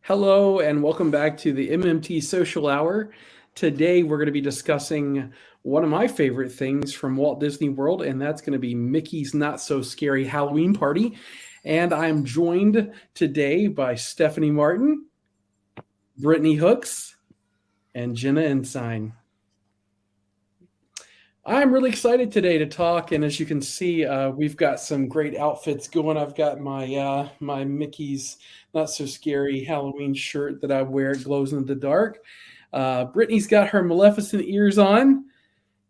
Hello and welcome back to the MMT Social Hour. Today we're going to be discussing one of my favorite things from Walt Disney World, and that's going to be Mickey's Not So Scary Halloween Party. And I'm joined today by Stephanie Martin, Brittany Hooks, and Jenna Ensign. I'm really excited today to talk, and as you can see, we've got some great outfits going. I've got my Mickey's Not So Scary Halloween shirt that I wear. It glows in the dark. Brittany's got her Maleficent ears on,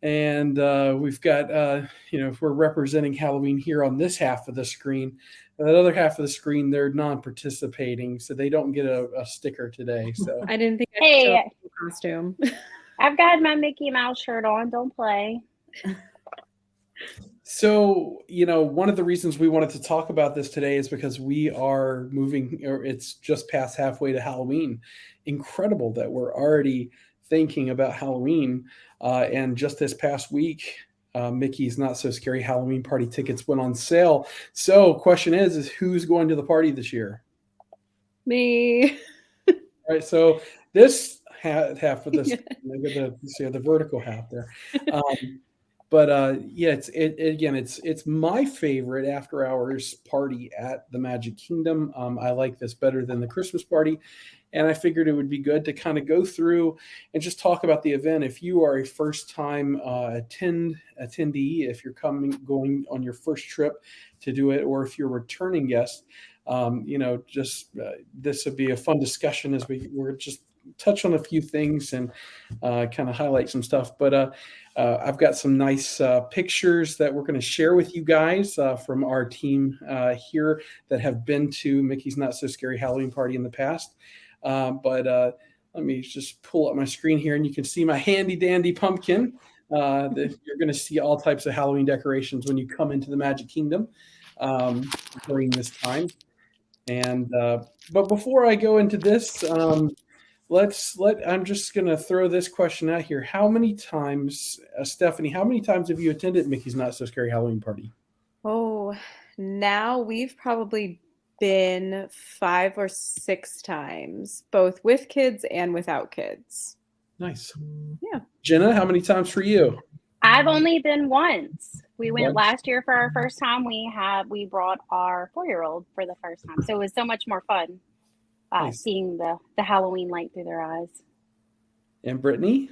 and we've got we're representing Halloween here on this half of the screen. That other half of the screen, they're non-participating, so they don't get a sticker today. So I didn't think I'd show up in costume. I've got my Mickey Mouse shirt on. Don't play. So, one of the reasons we wanted to talk about this today is because we are moving, or it's just past halfway to Halloween. Incredible that we're already thinking about Halloween. And just this past week, Mickey's Not So Scary Halloween Party tickets went on sale. So, question is who's going to the party this year? Me. All right. So this half of this, the vertical half there. It's my favorite after hours party at the Magic Kingdom. I like this better than the Christmas party. And I figured it would be good to kind of go through and just talk about the event. If you are a first time attendee, if you're going on your first trip to do it, or if you're a returning guest, this would be a fun discussion as we're just touch on a few things and kind of highlight some stuff. But I've got some nice pictures that we're going to share with you guys from our team here that have been to Mickey's Not So Scary Halloween Party in the past. Let me just pull up my screen here and you can see my handy dandy pumpkin. You're going to see all types of Halloween decorations when you come into the Magic Kingdom during this time. And but before I go into this, I'm just going to throw this question out here. How many times, Stephanie, how many times have you attended Mickey's Not So Scary Halloween Party? Oh, now we've probably been 5 or 6 times, both with kids and without kids. Nice. Yeah. Jenna, how many times for you? I've only been once. We went last year for our first time. We brought our 4-year-old for the first time. So it was so much more fun. Nice. Seeing the Halloween light through their eyes. And Brittany?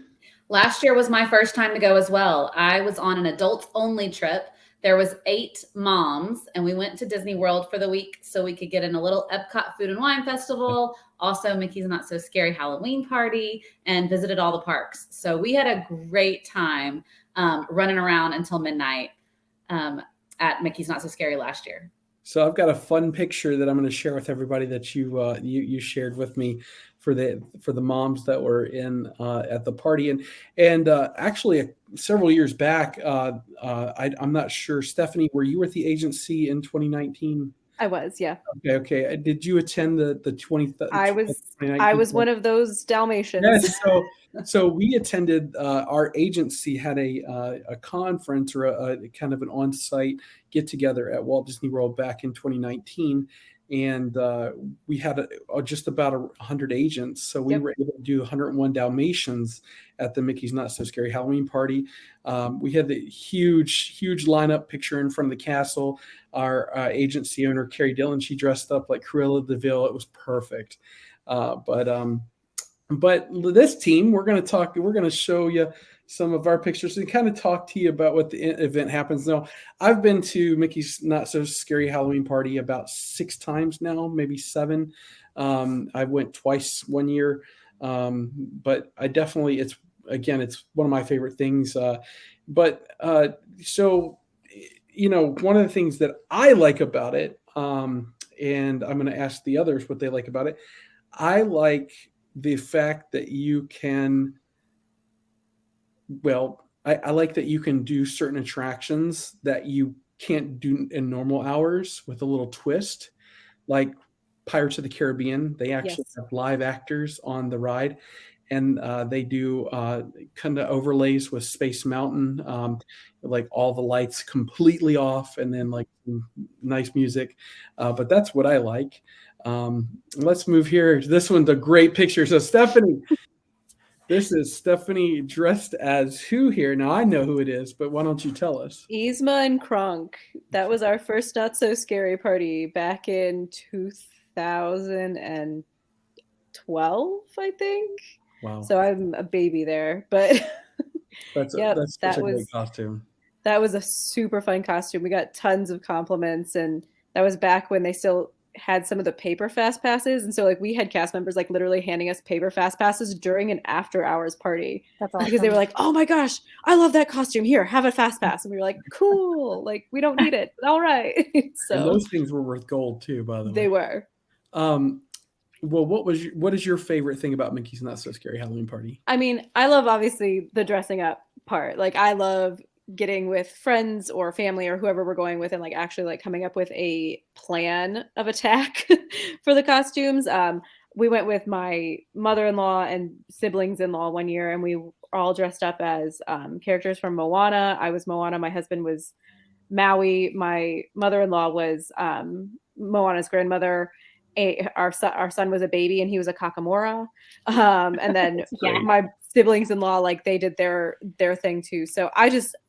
Last year was my first time to go as well. I was on an adults-only trip. There was 8 moms, and we went to Disney World for the week so we could get in a little Epcot Food and Wine Festival, also Mickey's Not So Scary Halloween Party, and visited all the parks. So we had a great time running around until midnight at Mickey's Not So Scary last year. So I've got a fun picture that I'm going to share with everybody that you shared with me for the moms that were in at the party, and actually several years back, I'm not sure, Stephanie, were you at the agency in 2019? I was, yeah. Okay. Did you attend the 20? I was one of those Dalmatians. Yes. So we attended. Our agency had a conference or a kind of an on-site get together at Walt Disney World back in 2019, and we had just about 100 agents. So we were able to do 101 Dalmatians at the Mickey's Not So Scary Halloween Party. We had the huge lineup picture in front of the castle. Our agency owner, Carrie Dillon, she dressed up like Cruella de Vil. It was perfect. But this team, we're going to show you some of our pictures and kind of talk to you about what the event happens. Now, I've been to Mickey's Not So Scary Halloween Party about 6 times now, maybe 7. I went twice one year, but I definitely, it's one of my favorite things. So, one of the things that I like about it, and I'm going to ask the others what they like about it. I like the fact that you can, I like that you can do certain attractions that you can't do in normal hours with a little twist, like Pirates of the Caribbean. They actually have live actors on the ride, and they do kind of overlays with Space Mountain, like all the lights completely off and then like nice music. But that's what I like. Let's move here. This one's a great picture. So Stephanie, this is Stephanie dressed as who here? Now I know who it is, but why don't you tell us? Yzma and Kronk. That was our first Not So Scary party back in 2012, I think. Wow. So I'm a baby there, but That's yep, such a great costume. That was a super fun costume. We got tons of compliments, and that was back when they still had some of the paper fast passes. And so like we had cast members like literally handing us paper fast passes during an after hours party. That's awesome. Because they were like, oh my gosh, I love that costume. Here, have a fast pass. And we were like, cool. Like we don't need it. All right. So and those things were worth gold too, by the way. They were. Well, what is your favorite thing about Mickey's Not So Scary Halloween Party? I mean, I love obviously the dressing up part. Like I love getting with friends or family or whoever we're going with and like actually like coming up with a plan of attack for the costumes. We went with my mother-in-law and siblings-in-law one year, and we were all dressed up as characters from Moana. I was Moana. My husband was Maui. My mother-in-law was Moana's grandmother. Our son was a baby, and he was a Kakamora. And then my siblings-in-law, like they did their thing too. So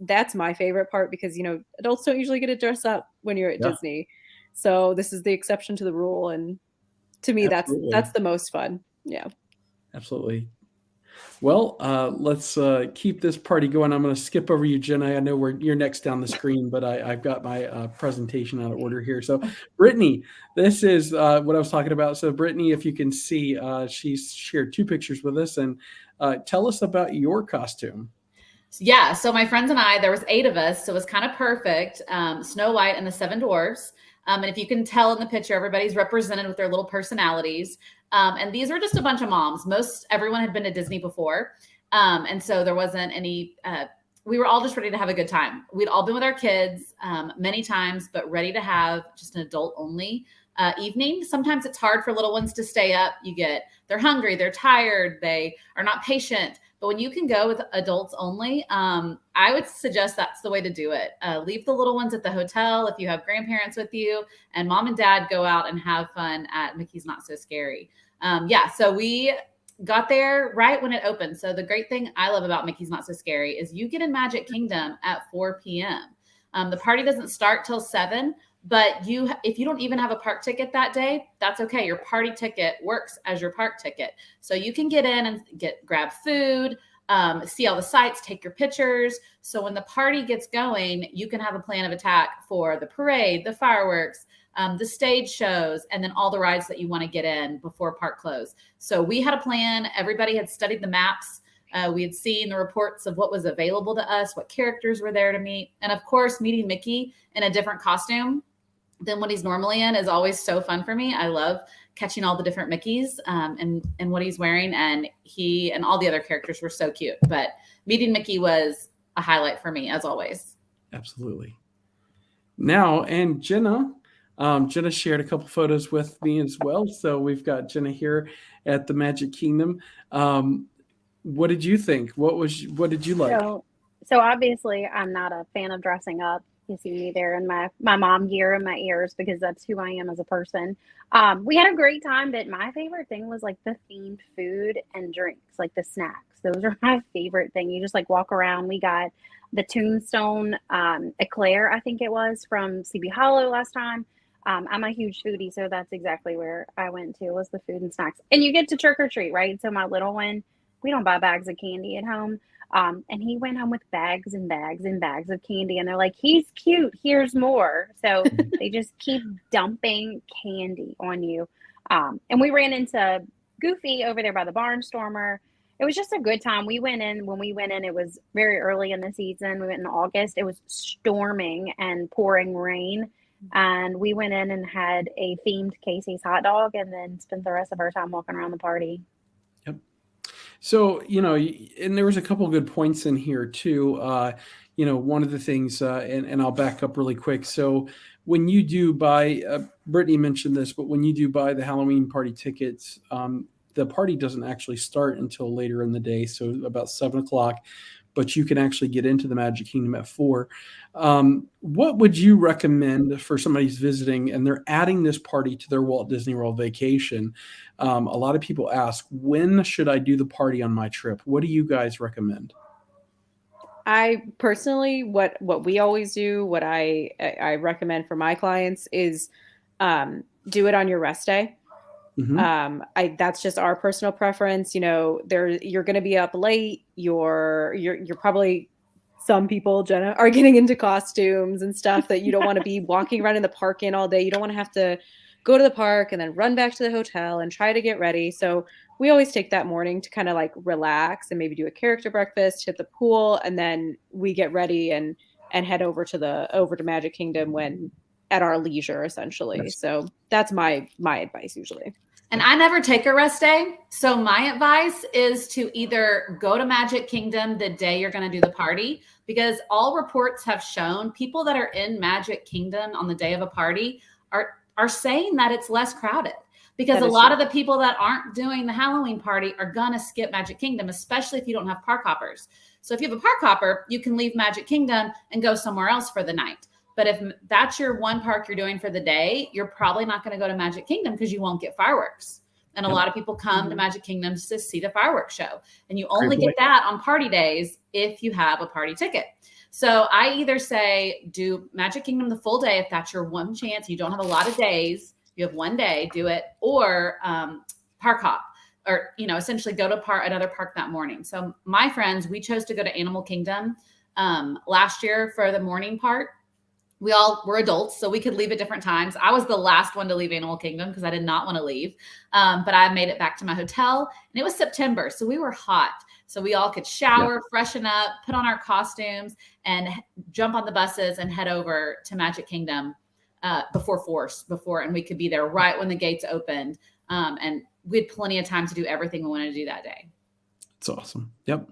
that's my favorite part, because adults don't usually get to dress up when you're at Disney. So this is the exception to the rule, and to me that's the most fun. Yeah, absolutely. Well, let's keep this party going. I'm going to skip over you, Jenna. I know you're next down the screen, but I've got my presentation out of order here. So, Brittany, this is what I was talking about. So, Brittany, if you can see, she's shared 2 pictures with us, and tell us about your costume. Yeah, so my friends and I, there was 8 of us, so it was kind of perfect. Snow White and the 7 Dwarfs. And if you can tell in the picture, everybody's represented with their little personalities. And these are just a bunch of moms. Everyone had been to Disney before. And so there wasn't any, we were all just ready to have a good time. We'd all been with our kids many times, but ready to have just an adult only evening. Sometimes it's hard for little ones to stay up. They're hungry, they're tired, they are not patient. But when you can go with adults only, I would suggest that's the way to do it. Leave the little ones at the hotel if you have grandparents with you, and mom and dad go out and have fun at Mickey's Not So Scary. So we got there right when it opened. So the great thing I love about Mickey's Not So Scary is you get in Magic Kingdom at 4 p.m. The party doesn't start till 7. But if you don't even have a park ticket that day, that's okay. Your party ticket works as your park ticket. So you can get in and grab food, see all the sights, take your pictures. So when the party gets going, you can have a plan of attack for the parade, the fireworks, the stage shows, and then all the rides that you want to get in before park close. So we had a plan. Everybody had studied the maps. We had seen the reports of what was available to us, what characters were there to meet. And of course, meeting Mickey in a different costume than what he's normally in is always so fun for me. I love catching all the different Mickeys and what he's wearing. And he and all the other characters were so cute. But meeting Mickey was a highlight for me, as always. Absolutely. Now, and Jenna shared a couple photos with me as well. So we've got Jenna here at the Magic Kingdom. What did you think? What did you like? So obviously I'm not a fan of dressing up. You see me there in my mom gear and my ears, because that's who I am as a person. We had a great time, but my favorite thing was like the themed food and drinks, like the snacks. Those are my favorite thing. You just like walk around. We got the Tombstone eclair, I think it was, from CB Hollow last time. I'm a huge foodie, so that's exactly where I went to, was the food and snacks. And you get to trick or treat, right? So my little one, we don't buy bags of candy at home. And he went home with bags and bags and bags of candy, and they're like, he's cute, here's more. So they just keep dumping candy on you. And we ran into Goofy over there by the Barnstormer. It was just a good time. When we went in, it was very early in the season. We went in August. It was storming and pouring rain. And we went in and had a themed Casey's hot dog, and then spent the rest of our time walking around the party. So, and there was a couple of good points in here too. One of the things, and I'll back up really quick. So when you do buy, Brittany mentioned this, but when you do buy the Halloween party tickets, the party doesn't actually start until later in the day. So about 7 o'clock. but you can actually get into the Magic Kingdom at 4. What would you recommend for somebody who's visiting and they're adding this party to their Walt Disney World vacation? A lot of people ask, when should I do the party on my trip? What do you guys recommend? I personally, what we always do, what I recommend for my clients is do it on your rest day. That's just our personal preference. You know, you're going to be up late. You're probably, some people, Jenna, are getting into costumes and stuff that you don't want to be walking around in the park in all day. You don't want to have to go to the park and then run back to the hotel and try to get ready. So we always take that morning to kind of like relax and maybe do a character breakfast, hit the pool, and then we get ready and head over to Magic Kingdom when at our leisure, essentially. Yes. So that's my advice usually. And I never take a rest day. So my advice is to either go to Magic Kingdom the day you're going to do the party, because all reports have shown people that are in Magic Kingdom on the day of a party are saying that it's less crowded, because a lot of the people that aren't doing the Halloween party are going to skip Magic Kingdom, especially if you don't have park hoppers. So if you have a park hopper, you can leave Magic Kingdom and go somewhere else for the night. But if that's your one park you're doing for the day, you're probably not going to go to Magic Kingdom because you won't get fireworks. And a lot of people come to Magic Kingdom to see the fireworks show. And you only get that on party days if you have a party ticket. So I either say do Magic Kingdom the full day if that's your one chance. You don't have a lot of days. You have one day, do it. Or park hop. Or, essentially go to another park that morning. So my friends, we chose to go to Animal Kingdom last year for the morning part. We all were adults, so we could leave at different times. I was the last one to leave Animal Kingdom because I did not want to leave. But I made it back to my hotel, and it was September, so we were hot. So we all could shower, freshen up, put on our costumes, and jump on the buses and head over to Magic Kingdom before, and we could be there right when the gates opened. And we had plenty of time to do everything we wanted to do that day. It's awesome. Yep.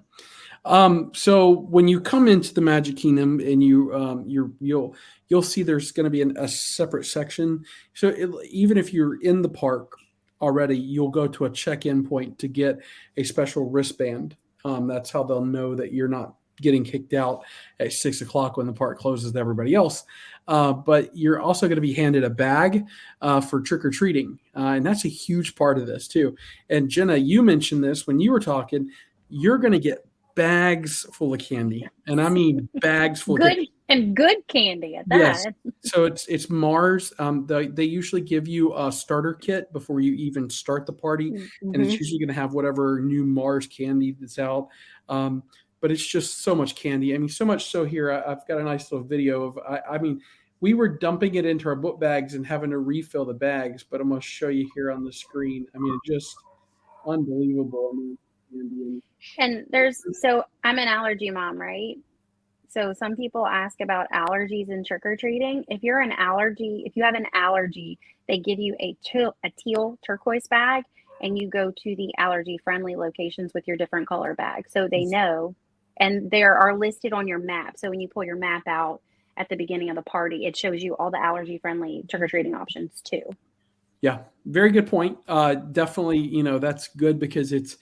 So when you come into the Magic Kingdom and you'll see there's going to be a separate section. So even if you're in the park already, you'll go to a check-in point to get a special wristband. That's how they'll know that you're not getting kicked out at 6:00 when the park closes to everybody else. But you're also going to be handed a bag for trick-or-treating. And that's a huge part of this too. And Jenna, you mentioned this when you were talking, you're going to get bags full of candy, and I mean bags full good of candy. And good candy at that. Yes. So it's Mars. They usually give you a starter kit before you even start the party, and it's usually going to have whatever new Mars candy that's out. But it's just so much candy. I mean, so much so here. I've got a nice little video of. I mean, we were dumping it into our book bags and having to refill the bags. But I'm going to show you here on the screen. I mean, just unbelievable. I mean, and so I'm an allergy mom, right? So some people ask about allergies and trick-or-treating. If you have an allergy, they give you a teal turquoise bag, and you go to the allergy-friendly locations with your different color bag. So they know, and they are listed on your map. So when you pull your map out at the beginning of the party, it shows you all the allergy-friendly trick-or-treating options too. Yeah, very good point. Definitely, that's good because it's,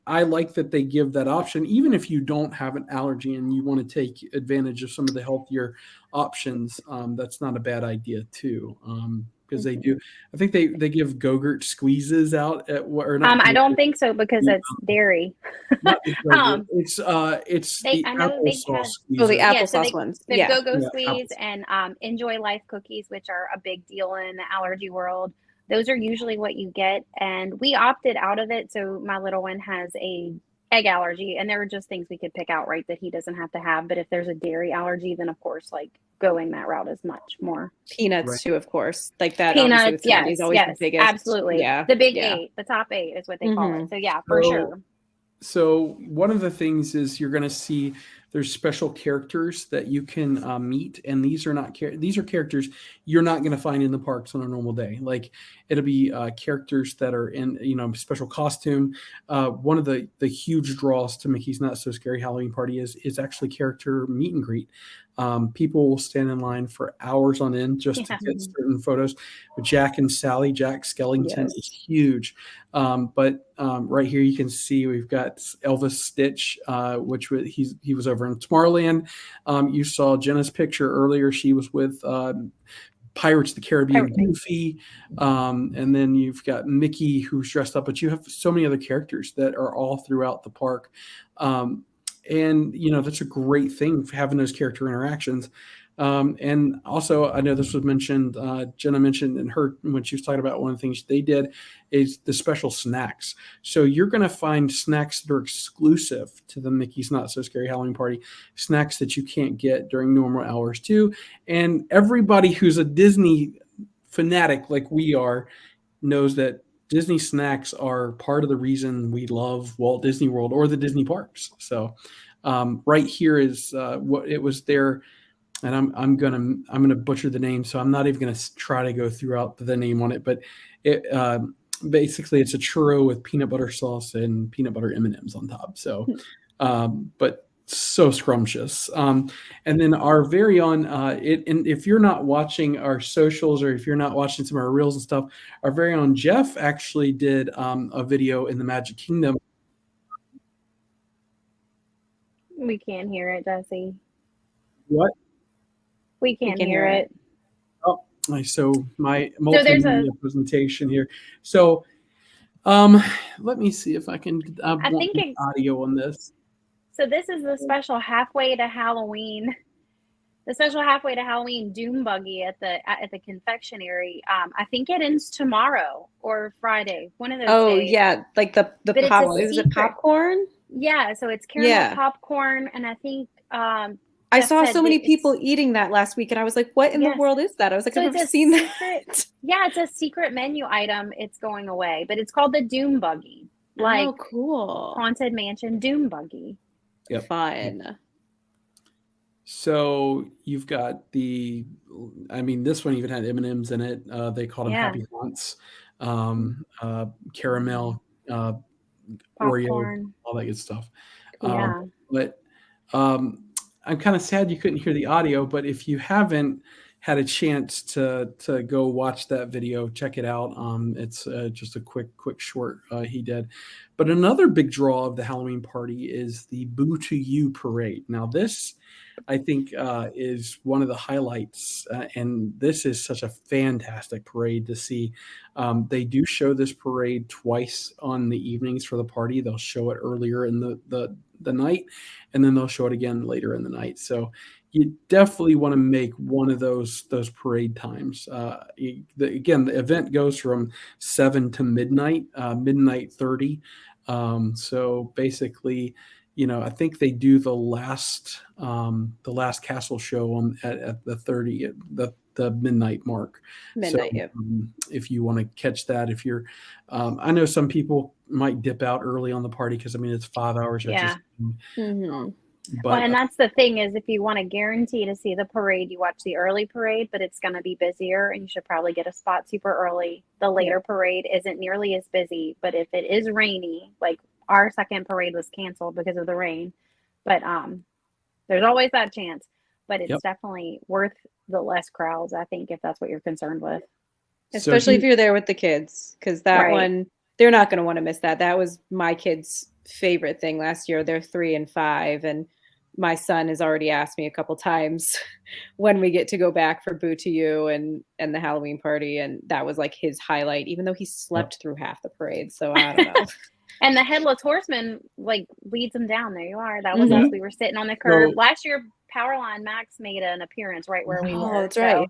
I like that they give that option, even if you don't have an allergy and you want to take advantage of some of the healthier options. That's not a bad idea too, because they do. I think they give Go-Gurt squeezes out at what? Or not I don't think so because it's dairy. It's the applesauce. The applesauce ones. The Go-Go Squeeze and Enjoy Life cookies, which are a big deal in the allergy world. Those are usually what you get, and we opted out of it. So my little one has a egg allergy, and there are just things we could pick out, right, that he doesn't have to have. But if there's a dairy allergy, then of course, like going that route is much more. Peanuts too, of course, like that. Peanuts, is always the biggest. Absolutely. Yeah, the big 8, the top 8 is what they call it. So yeah, for sure. So one of the things is you're going to see there's special characters that you can meet, and these are characters you're not going to find in the parks on a normal day. Like it'll be characters that are in special costume. One of the huge draws to Mickey's Not So Scary Halloween Party is actually character meet and greet. People will stand in line for hours on end just to get certain photos. With Jack and Sally, Jack Skellington is huge. But right here you can see we've got Elvis Stitch, which he was over in Tomorrowland. You saw Jenna's picture earlier. She was with Pirates of the Caribbean Goofy. And then you've got Mickey who's dressed up, but you have so many other characters that are all throughout the park. And, that's a great thing for having those character interactions. And also, I know this was mentioned, Jenna mentioned in her, when she was talking about one of the things they did is the special snacks. So you're going to find snacks that are exclusive to the Mickey's Not So Scary Halloween Party, snacks that you can't get during normal hours too. And everybody who's a Disney fanatic like we are knows that Disney snacks are part of the reason we love Walt Disney World or the Disney parks. So right here is what it was there, and I'm gonna butcher the name, so I'm not even gonna try to go throughout the name on it. But it basically it's a churro with peanut butter sauce and peanut butter M&Ms on top. So, but so scrumptious. And then our very own, and if you're not watching our socials or if you're not watching some of our reels and stuff, our very own Jeff actually did a video in the Magic Kingdom. We can't hear it, Jesse. What? We can't hear it. Oh, so my there's multimedia presentation here. So, let me see if I can. I think it's audio on this. So this is the special halfway to Halloween. The special halfway to Halloween Doom Buggy at the confectionery. I think it ends tomorrow or Friday. One of those days. Yeah, like the pop. Is it popcorn? Yeah, so it's caramel popcorn, and I think I saw so many people eating that last week, and I was like, "What in the world is that?" I was like, "I've never seen that." Yeah, it's a secret menu item. It's going away, but it's called the Doom Buggy. Like, oh, cool! Haunted Mansion Doom Buggy. Yep. Fun. So you've got this one even had M&Ms in it. They called them Happy Haunts, caramel, Oreo, all that good stuff. But I'm kind of sad you couldn't hear the audio, but if you haven't had a chance to go watch that video, check it out. It's just a quick short he did. But another big draw of the Halloween party is the Boo to You parade. Now this, I think, is one of the highlights, and this is such a fantastic parade to see. They do show this parade twice on the evenings for the party. They'll show it earlier in the night, and then they'll show it again later in the night. So you definitely want to make one of those parade times. Again, the event goes from 7 to midnight 30. So basically, I think they do the last castle show at the 30 the midnight mark. Midnight, so, if you want to catch that, if you're, I know some people might dip out early on the party because it's 5 hours. Yeah. But, and that's the thing is, if you want to guarantee to see the parade, you watch the early parade, but it's going to be busier, and you should probably get a spot super early. The later parade isn't nearly as busy, but if it is rainy, like our second parade was canceled because of the rain, but there's always that chance. But it's definitely worth the less crowds, I think, if that's what you're concerned with. Especially if you're there with the kids, because that one, they're not going to want to miss that. That was my kids' favorite thing last year. They're 3 and 5, and my son has already asked me a couple times when we get to go back for Boo to You and the Halloween party, and that was like his highlight, even though he slept through half the parade. So I don't know. And the Headless Horseman leads them down. There you are. That was us. We were sitting on the curb last year. Powerline Max made an appearance right where we were. Oh, that's right.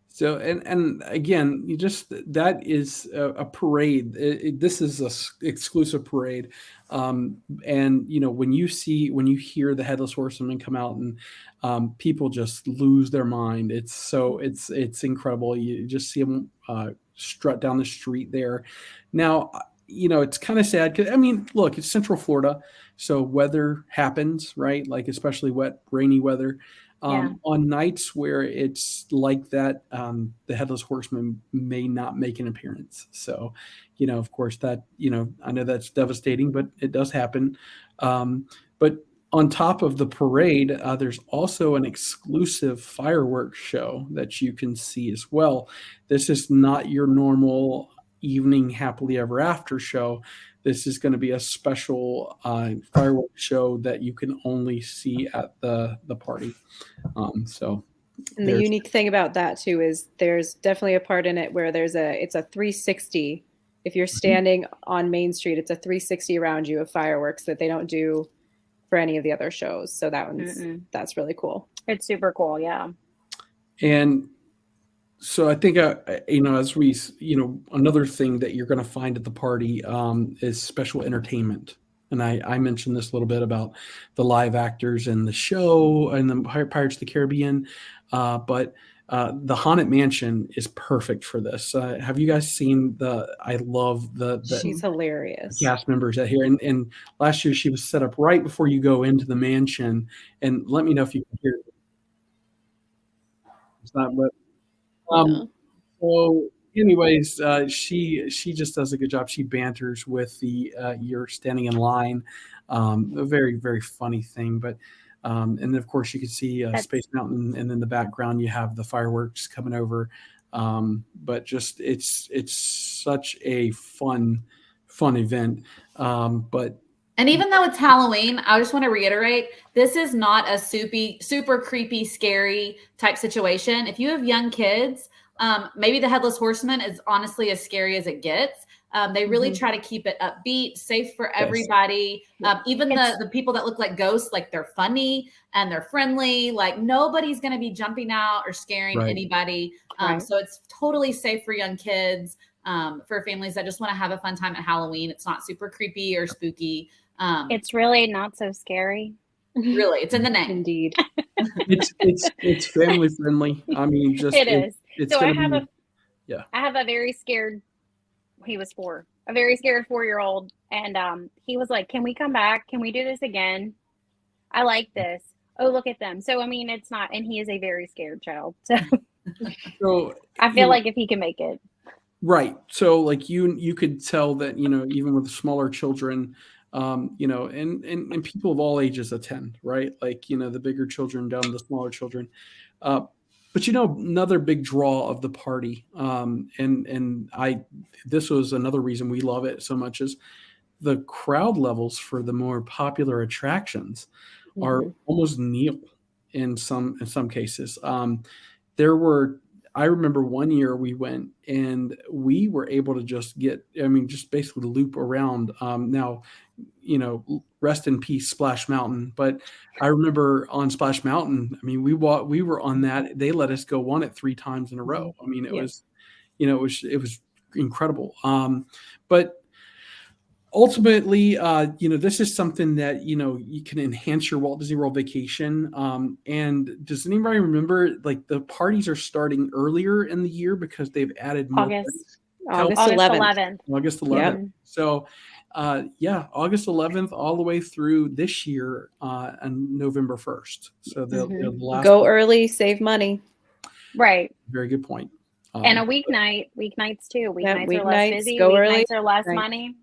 So, and again, that is a parade. This is a exclusive parade. And when you hear the Headless Horseman come out, and people just lose their mind. It's incredible. You just see them strut down the street there. Now, it's kind of sad because, look, it's Central Florida, so weather happens, right? Like especially wet, rainy weather. On nights where it's like that, the Headless Horseman may not make an appearance. So, of course that, I know that's devastating, but it does happen. But on top of the parade, there's also an exclusive fireworks show that you can see as well. This is not your normal evening happily ever after show. This is going to be a special fireworks show that you can only see at the party. So And the unique thing about that too is there's definitely a part in it where it's a 360. If you're standing on Main Street, it's a 360 around you of fireworks that they don't do for any of the other shows. So that's really cool. It's super cool. Yeah. And so I think, as we, another thing that you're going to find at the party is special entertainment. And I mentioned this a little bit about the live actors and the show and the Pirates of the Caribbean. But the Haunted Mansion is perfect for this. Have you guys seen I love the she's hilarious cast members that here. And last year she was set up right before you go into the mansion. And let me know if you can hear it. It's not, but so anyways, she just does a good job. She banters with you're standing in line. A very, very funny thing. But and then of course you can see Space Mountain, and in the background you have the fireworks coming over. But just it's such a fun event. And even though it's Halloween, I just want to reiterate, this is not a super creepy, scary type situation. If you have young kids, maybe the Headless Horseman is honestly as scary as it gets. They really try to keep it upbeat, safe for everybody. Even the people that look like ghosts, like they're funny and they're friendly. Like nobody's going to be jumping out or scaring anybody. So it's totally safe for young kids, for families that just want to have a fun time at Halloween. It's not super creepy or spooky. It's really not so scary. Really, it's in the name. Indeed. it's family friendly. I mean, just it is. It's so I have a very scared. He was 4, a very scared 4-year-old, and he was like, "Can we come back? Can we do this again? I like this. Oh, look at them." So I mean, it's not, and he is a very scared child. So I feel like if he can make it, right. So like you could tell that even with smaller children. And people of all ages attend, right? Like, the bigger children down to the smaller children. But another big draw of the party, this was another reason we love it so much, is the crowd levels for the more popular attractions are almost nil in some cases. I remember one year we went and we were able to just basically loop around. Now, rest in peace, Splash Mountain. But I remember on Splash Mountain, we were on that. They let us go on it 3 times in a row. It was incredible. But ultimately, this is something that, you can enhance your Walt Disney World vacation. And does anybody remember, like, the parties are starting earlier in the year because they've added more August 11th. August 11th. Yep. So, August 11th all the way through this year on November 1st. So the last go early, save money. Right. Very good point. And a weeknights too. Weeknights are less busy. Go weeknights early. Are less money.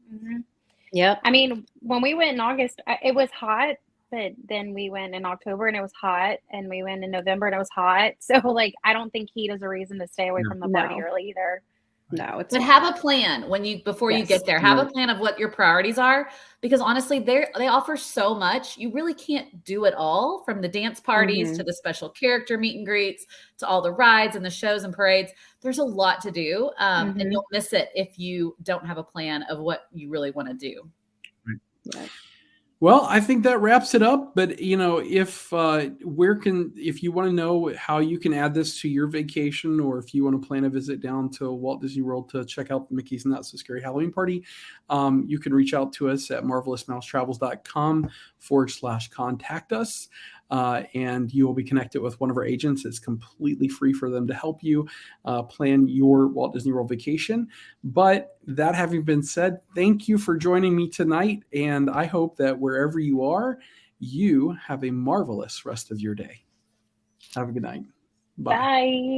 Yep. I mean, when we went in August, it was hot, but then we went in October and it was hot, and we went in November and it was hot. So like, I don't think heat is a reason to stay away from the party early either. No, but have a plan before you get there. Have a plan of what your priorities are, because honestly, they offer so much. You really can't do it all, from the dance parties to the special character meet and greets to all the rides and the shows and parades. There's a lot to do, and you'll miss it if you don't have a plan of what you really want to do. Right. Yeah. Well, I think that wraps it up. But if you want to know how you can add this to your vacation, or if you want to plan a visit down to Walt Disney World to check out the Mickey's Not So Scary Halloween Party, you can reach out to us at marvelousmousetravels.com/contact us. And you will be connected with one of our agents. It's completely free for them to help you plan your Walt Disney World vacation. But that having been said, thank you for joining me tonight. And I hope that wherever you are, you have a marvelous rest of your day. Have a good night. Bye. Bye.